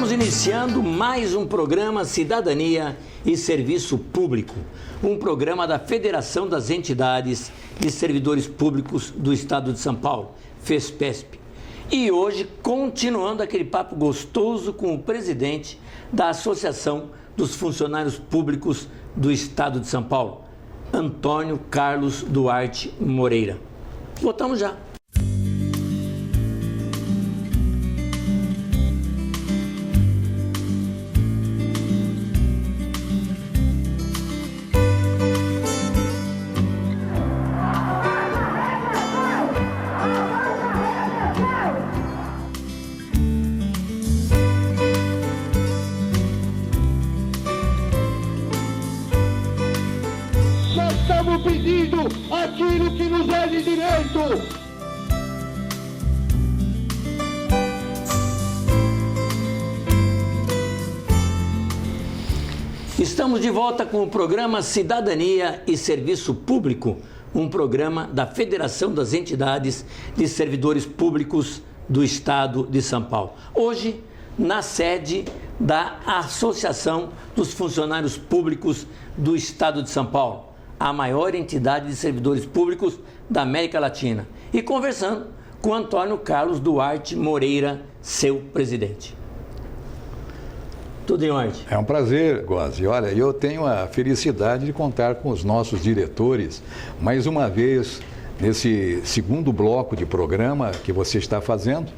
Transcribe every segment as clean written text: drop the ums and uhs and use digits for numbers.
Estamos iniciando mais um programa Cidadania e Serviço Público, um programa da Federação das Entidades de Servidores Públicos do Estado de São Paulo, FESPESP. E hoje, continuando aquele papo gostoso com o presidente da Associação dos Funcionários Públicos do Estado de São Paulo, Antônio Carlos Duarte Moreira. Voltamos já. Estamos pedindo aquilo que nos é de direito. Estamos de volta com o programa Cidadania e Serviço Público, um programa da Federação das Entidades de Servidores Públicos do Estado de São Paulo. Hoje, na sede da Associação dos Funcionários Públicos do Estado de São Paulo, a maior entidade de servidores públicos da América Latina, e conversando com Antônio Carlos Duarte Moreira, seu presidente. Tudo em ordem? É um prazer, Gozi. Olha, eu tenho a felicidade de contar com os nossos diretores, mais uma vez, nesse segundo bloco de programa que você está fazendo,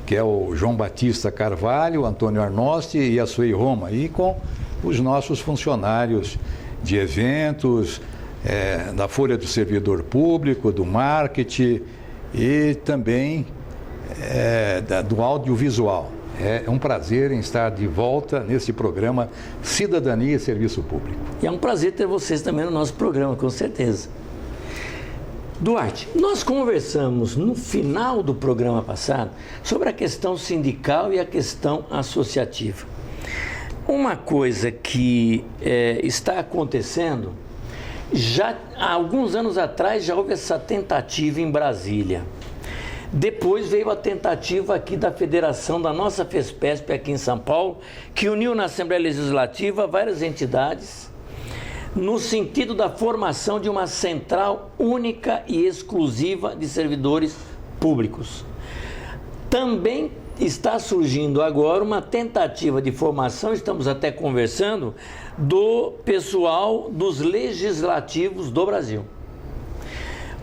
que é o João Batista Carvalho, Antônio Arnosti e a Suei Roma, e com os nossos funcionários de eventos, da Folha do Servidor Público, do marketing e também do audiovisual. É um prazer em estar de volta nesse programa Cidadania e Serviço Público. E é um prazer ter vocês também no nosso programa, com certeza. Duarte, nós conversamos no final do programa passado sobre a questão sindical e a questão associativa. Uma coisa que está acontecendo, já há alguns anos atrás já houve essa tentativa em Brasília. Depois veio a tentativa aqui da federação da nossa FESPESP aqui em São Paulo, que uniu na Assembleia Legislativa várias entidades no sentido da formação de uma central única e exclusiva de servidores públicos. Também está surgindo agora uma tentativa de formação, estamos até conversando, do pessoal dos legislativos do Brasil.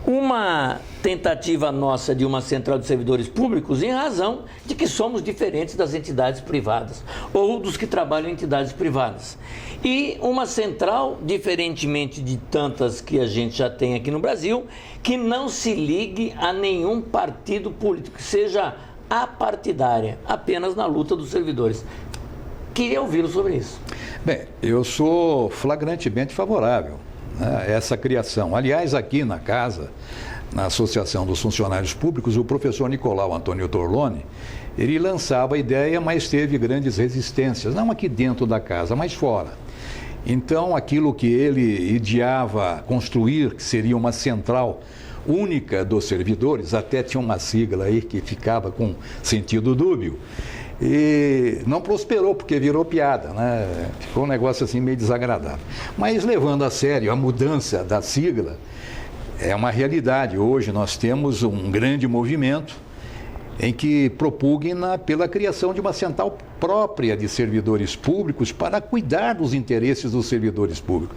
Uma tentativa nossa de uma central de servidores públicos em razão de que somos diferentes das entidades privadas ou dos que trabalham em entidades privadas. E uma central, diferentemente de tantas que a gente já tem aqui no Brasil, que não se ligue a nenhum partido político, que seja apartidária, apenas na luta dos servidores. Queria ouvi-lo sobre isso. Bem, eu sou flagrantemente favorável a essa criação. Aliás, aqui na casa, na Associação dos Funcionários Públicos, o professor Nicolau Antônio Torlone, ele lançava a ideia, mas teve grandes resistências, não aqui dentro da casa, mas fora. Então, aquilo que ele ideava construir, que seria uma central única dos servidores, até tinha uma sigla aí que ficava com sentido dúbio, e não prosperou porque virou piada, né? Ficou um negócio assim meio desagradável. Mas levando a sério a mudança da sigla, é uma realidade. Hoje nós temos um grande movimento em que propugna pela criação de uma central própria de servidores públicos para cuidar dos interesses dos servidores públicos,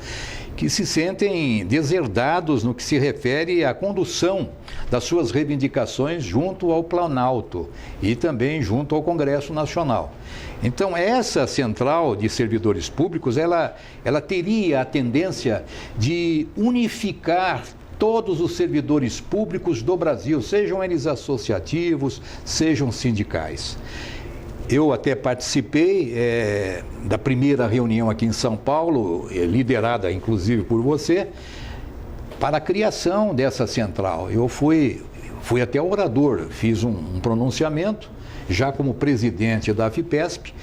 que se sentem deserdados no que se refere à condução das suas reivindicações junto ao Planalto e também junto ao Congresso Nacional. Então, essa central de servidores públicos, ela teria a tendência de unificar todos os servidores públicos do Brasil, sejam eles associativos, sejam sindicais. Eu até participei da primeira reunião aqui em São Paulo, liderada inclusive por você, para a criação dessa central. Eu fui até orador, fiz um pronunciamento, já como presidente da FIPESP,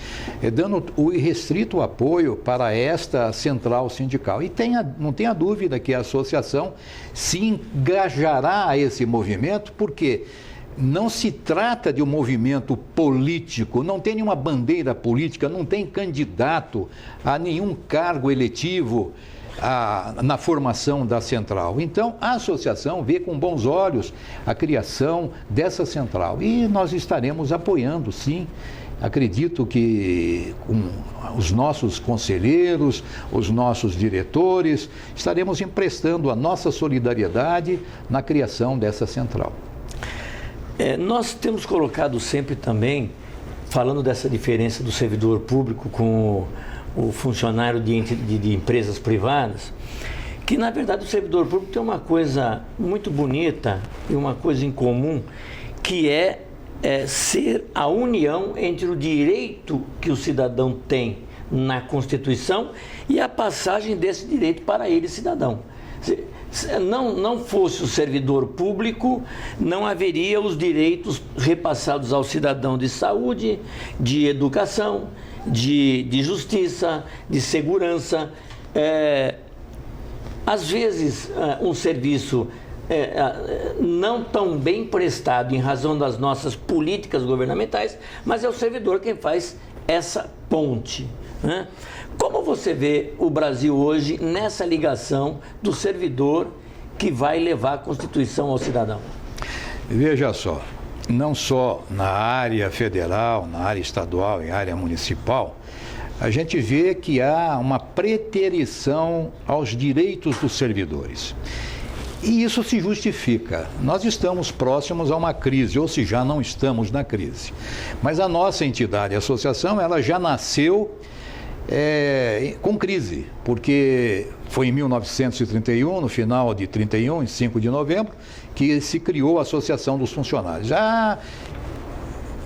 dando o irrestrito apoio para esta central sindical. E não tenha dúvida que a associação se engajará a esse movimento, porque não se trata de um movimento político, não tem nenhuma bandeira política, não tem candidato a nenhum cargo eletivo na formação da central. Então, a associação vê com bons olhos a criação dessa central e nós estaremos apoiando, sim. Acredito que com os nossos conselheiros, os nossos diretores, estaremos emprestando a nossa solidariedade na criação dessa central. Nós temos colocado sempre também, falando dessa diferença do servidor público com o funcionário de empresas privadas, que na verdade o servidor público tem uma coisa muito bonita e uma coisa em comum, que é ser a união entre o direito que o cidadão tem na Constituição e a passagem desse direito para ele, cidadão. Se não fosse o servidor público, não haveria os direitos repassados ao cidadão de saúde, de educação, de justiça, de segurança. Às vezes, um serviço não tão bem prestado em razão das nossas políticas governamentais, mas é o servidor quem faz essa ponte, né? Como você vê o Brasil hoje nessa ligação do servidor que vai levar a Constituição ao cidadão? Veja só, não só na área federal, na área estadual e área municipal, a gente vê que há uma preterição aos direitos dos servidores. E isso se justifica. Nós estamos próximos a uma crise, ou se já não estamos na crise. Mas a nossa entidade, a associação, ela já nasceu com crise, porque foi em 1931, no final de 31, em 5 de novembro, que se criou a Associação dos Funcionários. Já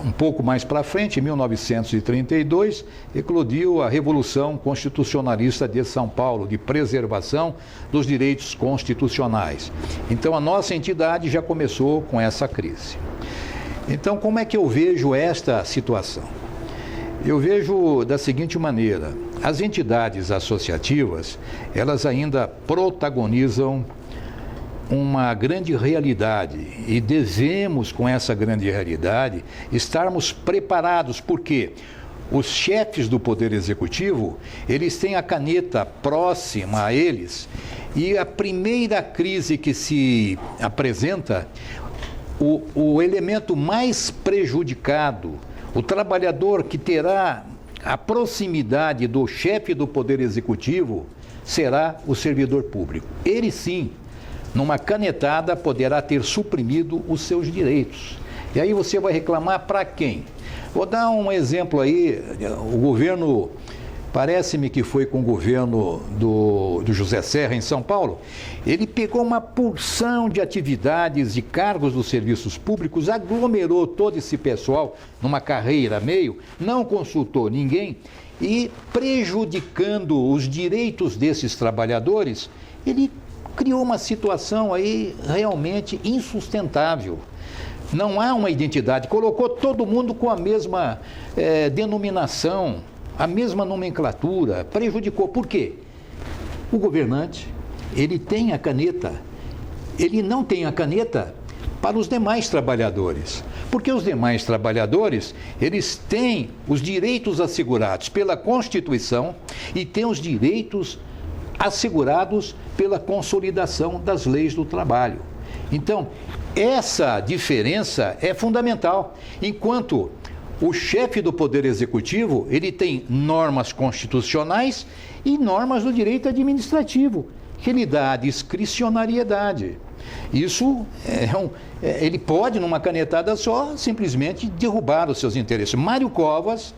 um pouco mais para frente, em 1932, eclodiu a Revolução Constitucionalista de São Paulo, de preservação dos direitos constitucionais. Então, a nossa entidade já começou com essa crise. Então, como é que eu vejo esta situação? Eu vejo da seguinte maneira: as entidades associativas, elas ainda protagonizam uma grande realidade e devemos, com essa grande realidade, estarmos preparados, porque os chefes do Poder Executivo, eles têm a caneta próxima a eles e a primeira crise que se apresenta, o elemento mais prejudicado, o trabalhador que terá a proximidade do chefe do Poder Executivo, será o servidor público. Ele sim, numa canetada, poderá ter suprimido os seus direitos. E aí você vai reclamar para quem? Vou dar um exemplo aí. O governo, parece-me que foi com o governo do José Serra em São Paulo, ele pegou uma porção de atividades e cargos dos serviços públicos, aglomerou todo esse pessoal numa carreira meio, não consultou ninguém e, prejudicando os direitos desses trabalhadores, ele criou uma situação aí realmente insustentável. Não há uma identidade, colocou todo mundo com a mesma denominação, a mesma nomenclatura, prejudicou. Por quê? O governante, ele tem a caneta, ele não tem a caneta para os demais trabalhadores. Porque os demais trabalhadores, eles têm os direitos assegurados pela Constituição e têm os direitos assegurados pela consolidação das leis do trabalho. Então, essa diferença é fundamental. Enquanto o chefe do Poder Executivo, ele tem normas constitucionais e normas do direito administrativo, que lhe dá a discricionariedade. Isso ele pode, numa canetada só, simplesmente derrubar os seus interesses. Mário Covas,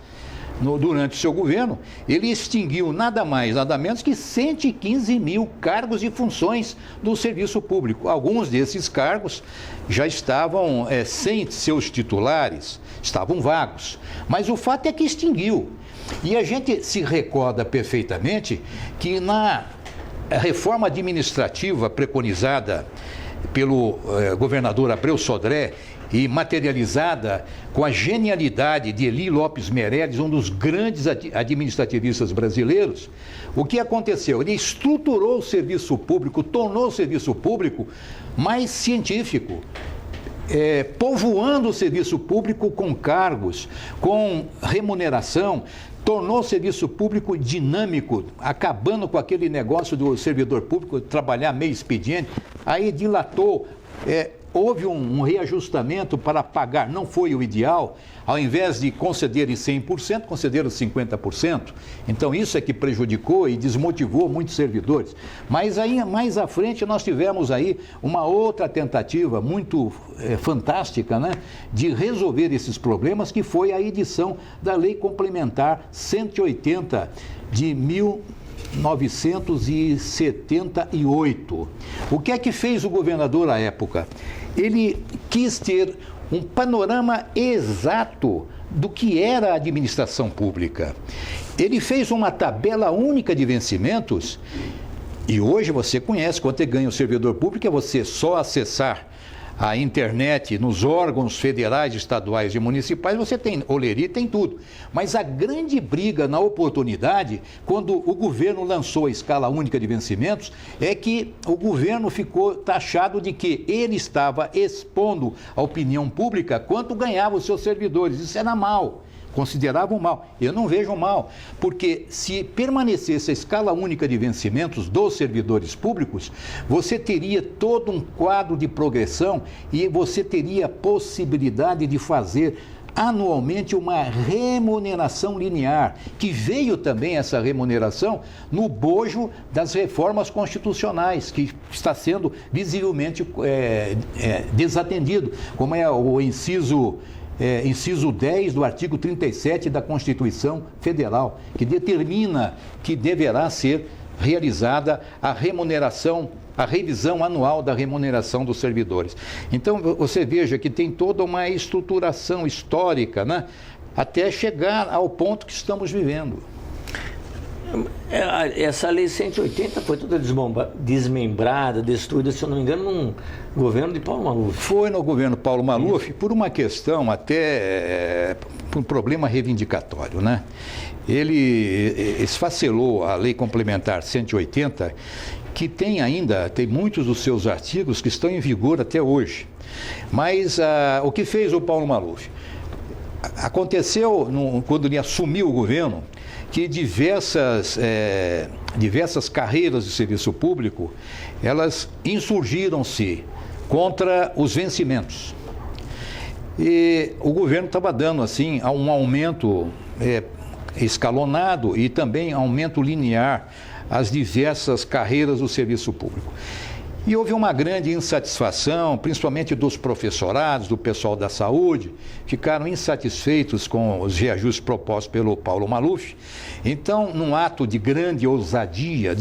durante o seu governo, ele extinguiu nada mais, nada menos que 115 mil cargos e funções do serviço público. Alguns desses cargos já estavam sem seus titulares, estavam vagos. Mas o fato é que extinguiu. E a gente se recorda perfeitamente que na reforma administrativa preconizada pelo governador Abreu Sodré e materializada com a genialidade de Eli Lopes Meirelles, um dos grandes administrativistas brasileiros, o que aconteceu? Ele estruturou o serviço público, tornou o serviço público mais científico. povoando o serviço público com cargos, com remuneração, tornou o serviço público dinâmico, acabando com aquele negócio do servidor público trabalhar meio expediente, aí dilatou, houve um reajustamento para pagar, não foi o ideal, ao invés de concederem 100%, concederam 50%. Então isso é que prejudicou e desmotivou muitos servidores. Mas aí, mais à frente, nós tivemos aí uma outra tentativa muito fantástica, né, de resolver esses problemas, que foi a edição da Lei Complementar 180 de 1978. O que é que fez o governador à época? Ele quis ter um panorama exato do que era a administração pública. Ele fez uma tabela única de vencimentos e hoje você conhece quanto ganha o servidor público, é você só acessar a internet nos órgãos federais, estaduais e municipais, você tem Oleri, tem tudo. Mas a grande briga na oportunidade, quando o governo lançou a escala única de vencimentos, é que o governo ficou taxado de que ele estava expondo à opinião pública quanto ganhavam os seus servidores. Isso era mal. Consideravam mal. Eu não vejo mal, porque se permanecesse a escala única de vencimentos dos servidores públicos, você teria todo um quadro de progressão e você teria a possibilidade de fazer anualmente uma remuneração linear, que veio também essa remuneração no bojo das reformas constitucionais, que está sendo visivelmente desatendido, como é o inciso 10 do artigo 37 da Constituição Federal, que determina que deverá ser realizada a remuneração, a revisão anual da remuneração dos servidores. Então, você veja que tem toda uma estruturação histórica, né, até chegar ao ponto que estamos vivendo. Essa lei 180 foi toda desmembrada, destruída, se eu não me engano, num governo de Paulo Maluf. Foi no governo Paulo Maluf, por uma questão até, por um problema reivindicatório, né? Ele esfacelou a Lei Complementar 180, que tem muitos dos seus artigos que estão em vigor até hoje. Mas o que fez o Paulo Maluf? Aconteceu, quando ele assumiu o governo, que diversas carreiras de serviço público, elas insurgiram-se contra os vencimentos. E o governo estava dando, assim, um aumento escalonado e também aumento linear às diversas carreiras do serviço público. E houve uma grande insatisfação, principalmente dos professorados, do pessoal da saúde, ficaram insatisfeitos com os reajustes propostos pelo Paulo Maluf. Então, num ato de grande ousadia,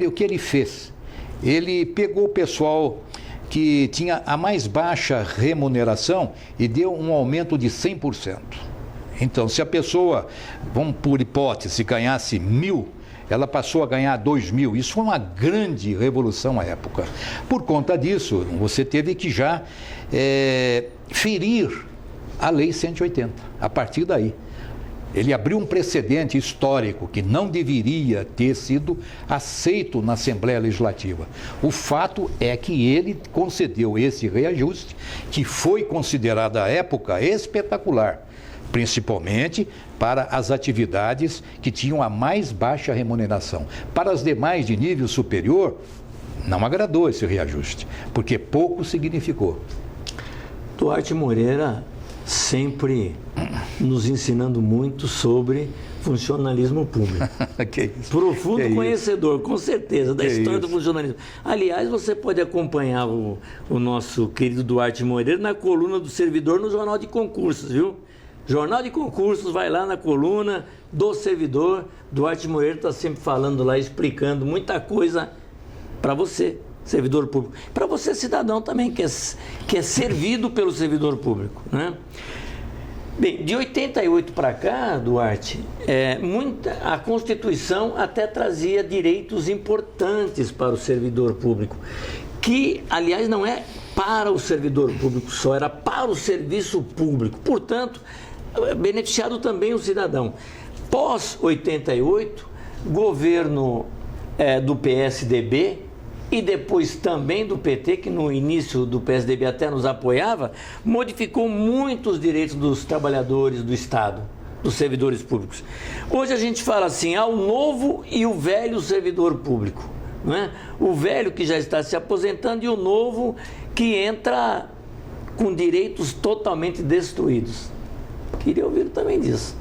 o que ele fez? Ele pegou o pessoal que tinha a mais baixa remuneração e deu um aumento de 100%. Então, se a pessoa, vamos por hipótese, ganhasse 1.000, ela passou a ganhar 2.000. Isso foi uma grande revolução à época. Por conta disso, você teve que já ferir a Lei 180, a partir daí. Ele abriu um precedente histórico que não deveria ter sido aceito na Assembleia Legislativa. O fato é que ele concedeu esse reajuste, que foi considerado à época espetacular, principalmente para as atividades que tinham a mais baixa remuneração. Para as demais de nível superior, não agradou esse reajuste, porque pouco significou. Duarte Moreira sempre nos ensinando muito sobre funcionalismo público. Que isso? Profundo conhecedor, com certeza, da história do funcionalismo. Aliás, você pode acompanhar o nosso querido Duarte Moreira na coluna do servidor no Jornal de Concursos, viu? Jornal de Concursos, vai lá na coluna do servidor. Duarte Moreira está sempre falando lá, explicando muita coisa para você, servidor público. Para você, cidadão também, que é servido pelo servidor público, né? Bem, de 88 para cá, Duarte, a Constituição até trazia direitos importantes para o servidor público, que, aliás, não é para o servidor público só, era para o serviço público. Portanto, beneficiado também o cidadão. Pós 88, governo do PSDB, e depois também do PT, que no início do PSDB até nos apoiava, modificou muitos direitos dos trabalhadores do Estado, dos servidores públicos. Hoje a gente fala assim, há o novo e o velho servidor público, não é? O velho que já está se aposentando e o novo que entra com direitos totalmente destruídos. Queria ouvir também disso.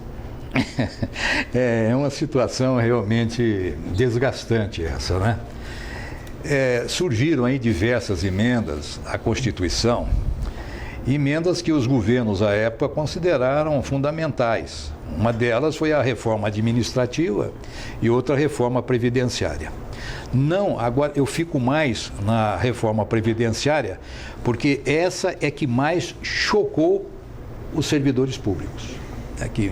É uma situação realmente desgastante essa, né? Surgiram aí diversas emendas à Constituição, emendas que os governos à época consideraram fundamentais. Uma delas foi a reforma administrativa e outra a reforma previdenciária. Não, agora eu fico mais na reforma previdenciária, porque essa é que mais chocou os servidores públicos, é que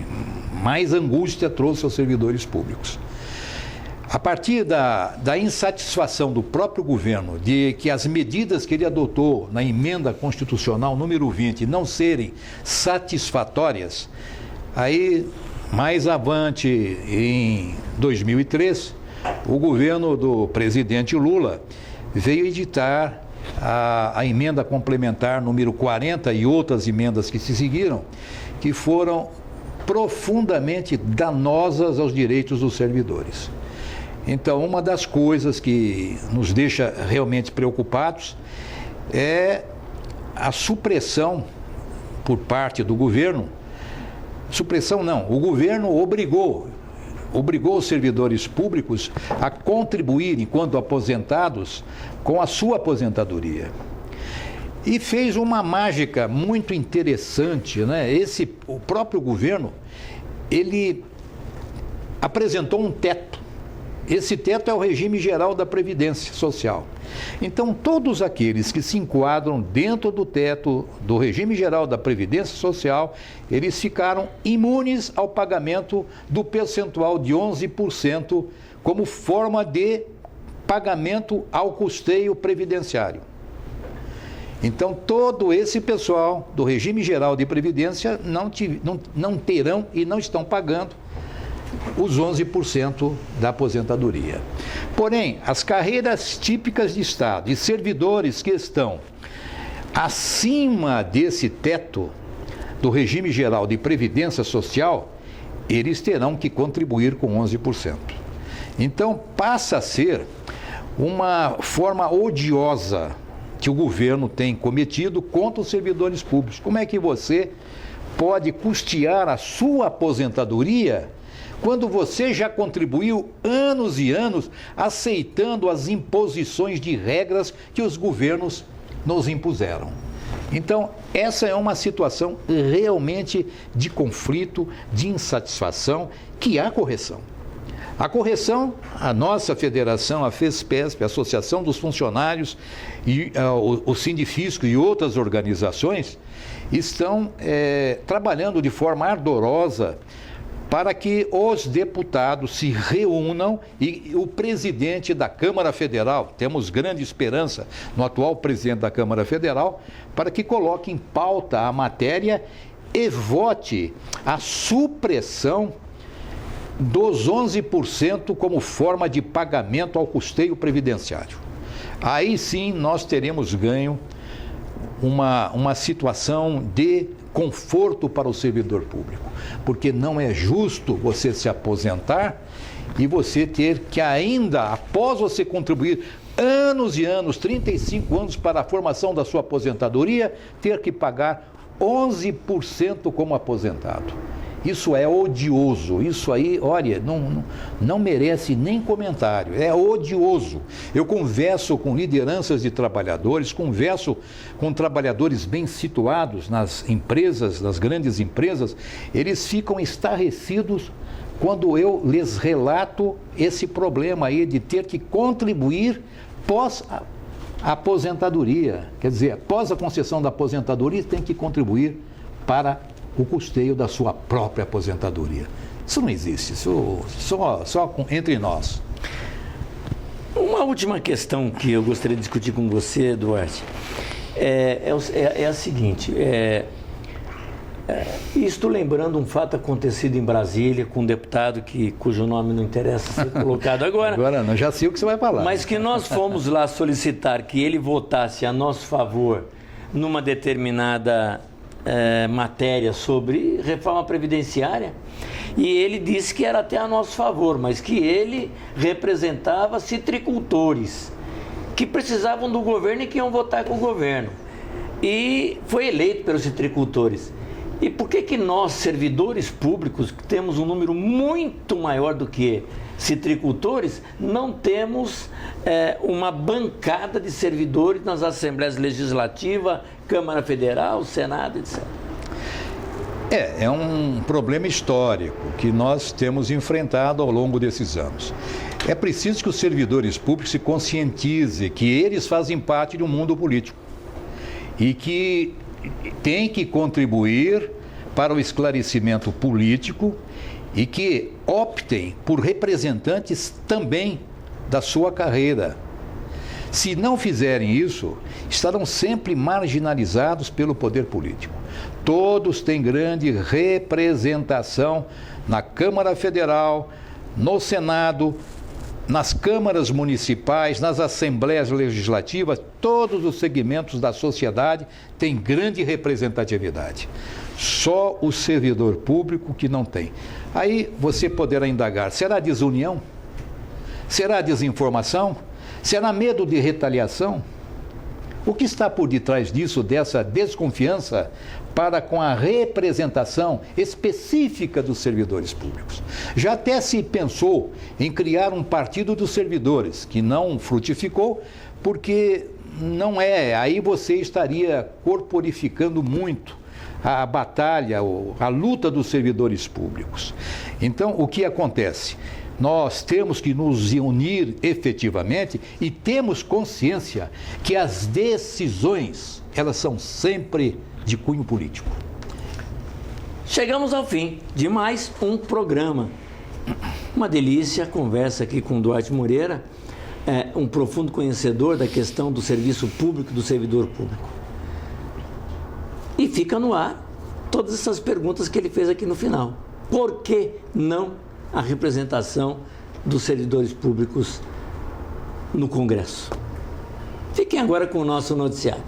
mais angústia trouxe aos servidores públicos. A partir da insatisfação do próprio governo de que as medidas que ele adotou na emenda constitucional número 20 não serem satisfatórias, aí, mais avante, em 2003, o governo do presidente Lula veio editar a emenda complementar número 40 e outras emendas que se seguiram, que foram profundamente danosas aos direitos dos servidores. Então, uma das coisas que nos deixa realmente preocupados é a supressão por parte do governo. Supressão não, o governo obrigou os servidores públicos a contribuir, enquanto aposentados, com a sua aposentadoria. E fez uma mágica muito interessante, né? O próprio governo, ele apresentou um teto. Esse teto é o regime geral da Previdência Social. Então, todos aqueles que se enquadram dentro do teto do regime geral da Previdência Social, eles ficaram imunes ao pagamento do percentual de 11% como forma de pagamento ao custeio previdenciário. Então, todo esse pessoal do regime geral de Previdência não terão e não estão pagando os 11% da aposentadoria. Porém, as carreiras típicas de Estado e servidores que estão acima desse teto do regime geral de Previdência Social, eles terão que contribuir com 11%. Então, passa a ser uma forma odiosa que o governo tem cometido contra os servidores públicos. Como é que você pode custear a sua aposentadoria quando você já contribuiu anos e anos aceitando as imposições de regras que os governos nos impuseram? Então, essa é uma situação realmente de conflito, de insatisfação, que há correção. A correção, a nossa federação, a FESPESP, a Associação dos Funcionários, e o Sindifisco e outras organizações estão trabalhando de forma ardorosa para que os deputados se reúnam e o presidente da Câmara Federal, temos grande esperança no atual presidente da Câmara Federal, para que coloque em pauta a matéria e vote a supressão dos 11% como forma de pagamento ao custeio previdenciário. Aí sim nós teremos ganho uma situação de conforto para o servidor público, porque não é justo você se aposentar e você ter que ainda, após você contribuir anos e anos, 35 anos para a formação da sua aposentadoria, ter que pagar 11% como aposentado. Isso é odioso, isso aí, olha, não merece nem comentário, é odioso. Eu converso com lideranças de trabalhadores, converso com trabalhadores bem situados nas empresas, nas grandes empresas, eles ficam estarrecidos quando eu lhes relato esse problema aí de ter que contribuir pós a aposentadoria. Quer dizer, após a concessão da aposentadoria, tem que contribuir para o custeio da sua própria aposentadoria. Isso não existe, isso só entre nós. Uma última questão que eu gostaria de discutir com você, Duarte, é a seguinte: Isto lembrando um fato acontecido em Brasília com um deputado cujo nome não interessa ser colocado agora. Agora não, já sei o que você vai falar. Mas que nós fomos lá solicitar que ele votasse a nosso favor numa determinada matéria sobre reforma previdenciária, e ele disse que era até a nosso favor, mas que ele representava citricultores que precisavam do governo e que iam votar com o governo. E foi eleito pelos citricultores. E por que nós, servidores públicos, que temos um número muito maior do que citricultores, não temos uma bancada de servidores nas Assembleias Legislativa, Câmara Federal, Senado, etc.? É um problema histórico que nós temos enfrentado ao longo desses anos. É preciso que os servidores públicos se conscientizem que eles fazem parte do mundo político e que têm que contribuir para o esclarecimento político e que optem por representantes também da sua carreira. Se não fizerem isso, estarão sempre marginalizados pelo poder político. Todos têm grande representação na Câmara Federal, no Senado, nas câmaras municipais, nas assembleias legislativas, todos os segmentos da sociedade têm grande representatividade. Só o servidor público que não tem. Aí você poderá indagar, será desunião? Será desinformação? Será medo de retaliação? O que está por detrás disso, dessa desconfiança para com a representação específica dos servidores públicos? Já até se pensou em criar um partido dos servidores, que não frutificou, porque não é, aí você estaria corporificando muito a batalha, a luta dos servidores públicos. Então, o que acontece? Nós temos que nos unir efetivamente e temos consciência que as decisões, elas são sempre de cunho político. Chegamos ao fim de mais um programa. Uma delícia, conversa aqui com o Duarte Moreira, um profundo conhecedor da questão do serviço público, do servidor público. E fica no ar todas essas perguntas que ele fez aqui no final. Por que não a representação dos servidores públicos no Congresso? Fiquem agora com o nosso noticiário.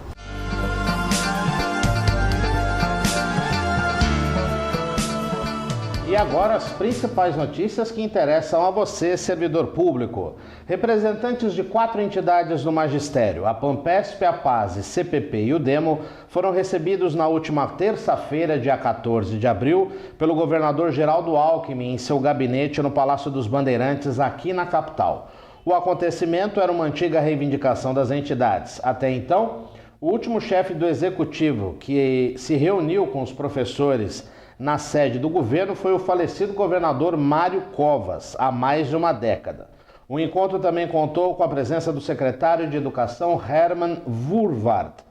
E agora as principais notícias que interessam a você, servidor público. Representantes de 4 entidades do magistério, a Pampesp, a PASE, CPP e o DEMO, foram recebidos na última terça-feira, dia 14 de abril, pelo governador Geraldo Alckmin em seu gabinete no Palácio dos Bandeirantes, aqui na capital. O acontecimento era uma antiga reivindicação das entidades. Até então, o último chefe do executivo que se reuniu com os professores na sede do governo foi o falecido governador Mário Covas, há mais de uma década. O encontro também contou com a presença do secretário de Educação, Hermann Wurwart.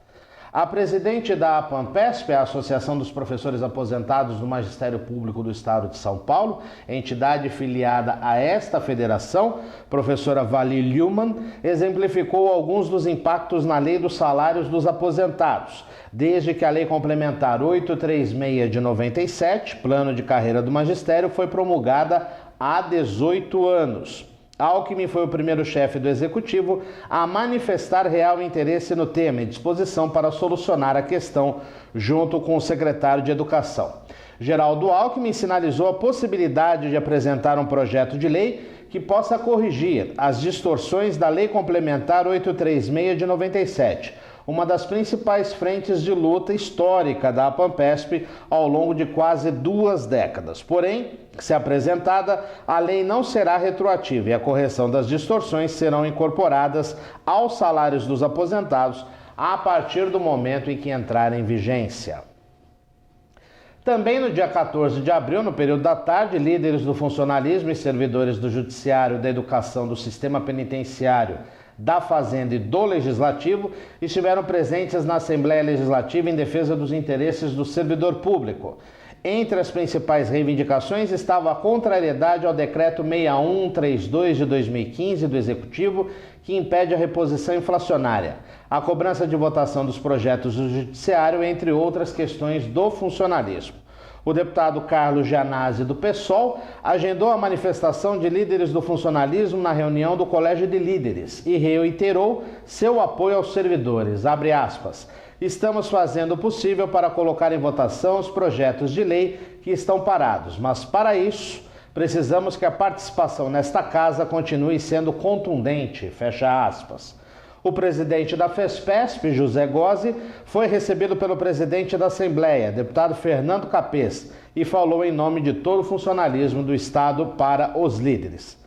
A presidente da Pampesp, a Associação dos Professores Aposentados do Magistério Público do Estado de São Paulo, entidade filiada a esta federação, professora Vali Lühmann, exemplificou alguns dos impactos na Lei dos Salários dos Aposentados, desde que a Lei Complementar 836 de 97, Plano de Carreira do Magistério, foi promulgada há 18 anos. Alckmin foi o primeiro chefe do executivo a manifestar real interesse no tema e disposição para solucionar a questão junto com o secretário de Educação. Geraldo Alckmin sinalizou a possibilidade de apresentar um projeto de lei que possa corrigir as distorções da Lei Complementar 836 de 97, uma das principais frentes de luta histórica da Pampesp ao longo de quase 2 décadas. Porém, se apresentada, a lei não será retroativa e a correção das distorções serão incorporadas aos salários dos aposentados a partir do momento em que entrar em vigência. Também no dia 14 de abril, no período da tarde, líderes do funcionalismo e servidores do Judiciário, da Educação, do Sistema Penitenciário, da Fazenda e do Legislativo estiveram presentes na Assembleia Legislativa em defesa dos interesses do servidor público. Entre as principais reivindicações estava a contrariedade ao decreto 6132 de 2015 do Executivo, que impede a reposição inflacionária, a cobrança de votação dos projetos do Judiciário, entre outras questões do funcionalismo. O deputado Carlos Gianazzi, do PSOL, agendou a manifestação de líderes do funcionalismo na reunião do Colégio de Líderes e reiterou seu apoio aos servidores. Abre aspas. Estamos fazendo o possível para colocar em votação os projetos de lei que estão parados, mas para isso precisamos que a participação nesta casa continue sendo contundente, fecha aspas. O presidente da FESPESP, José Gozzi, foi recebido pelo presidente da Assembleia, deputado Fernando Capês, e falou em nome de todo o funcionalismo do Estado para os líderes.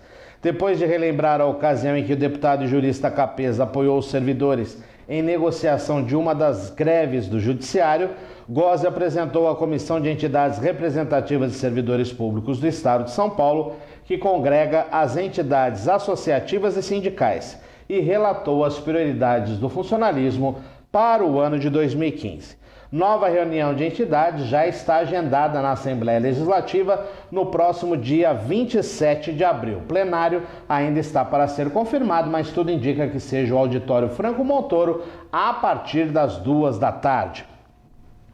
Depois de relembrar a ocasião em que o deputado e jurista Capês apoiou os servidores em negociação de uma das greves do Judiciário, Gozzi apresentou à Comissão de Entidades Representativas de Servidores Públicos do Estado de São Paulo, que congrega as entidades associativas e sindicais, e relatou as prioridades do funcionalismo para o ano de 2015. Nova reunião de entidades já está agendada na Assembleia Legislativa no próximo dia 27 de abril. O plenário ainda está para ser confirmado, mas tudo indica que seja o Auditório Franco Montoro a partir das 14h.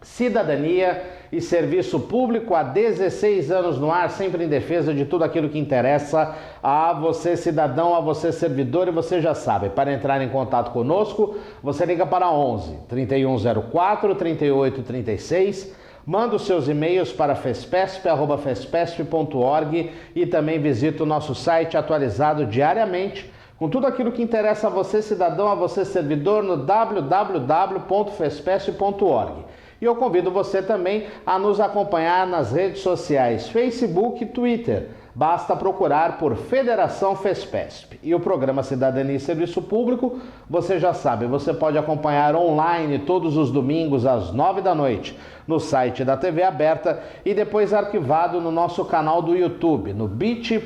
Cidadania e serviço público há 16 anos no ar, sempre em defesa de tudo aquilo que interessa a você, cidadão, a você, servidor, e você já sabe, para entrar em contato conosco, você liga para 11 3104 3836, manda os seus e-mails para fespesp@fespesp.org e também visita o nosso site atualizado diariamente com tudo aquilo que interessa a você, cidadão, a você, servidor, no www.fespesp.org. E eu convido você também a nos acompanhar nas redes sociais, Facebook e Twitter. Basta procurar por Federação FESPESP. E o programa Cidadania e Serviço Público, você já sabe, você pode acompanhar online todos os domingos às 9h no site da TV Aberta e depois arquivado no nosso canal do YouTube, no bit.ly/TV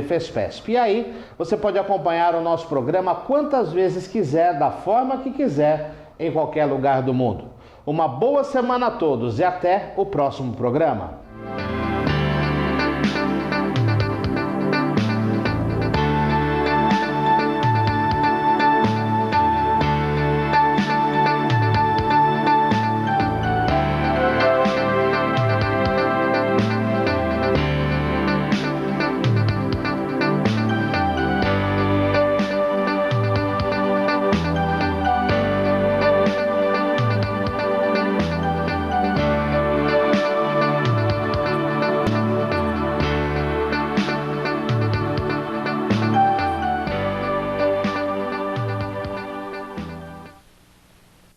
FESPESP. E aí você pode acompanhar o nosso programa quantas vezes quiser, da forma que quiser, em qualquer lugar do mundo. Uma boa semana a todos e até o próximo programa.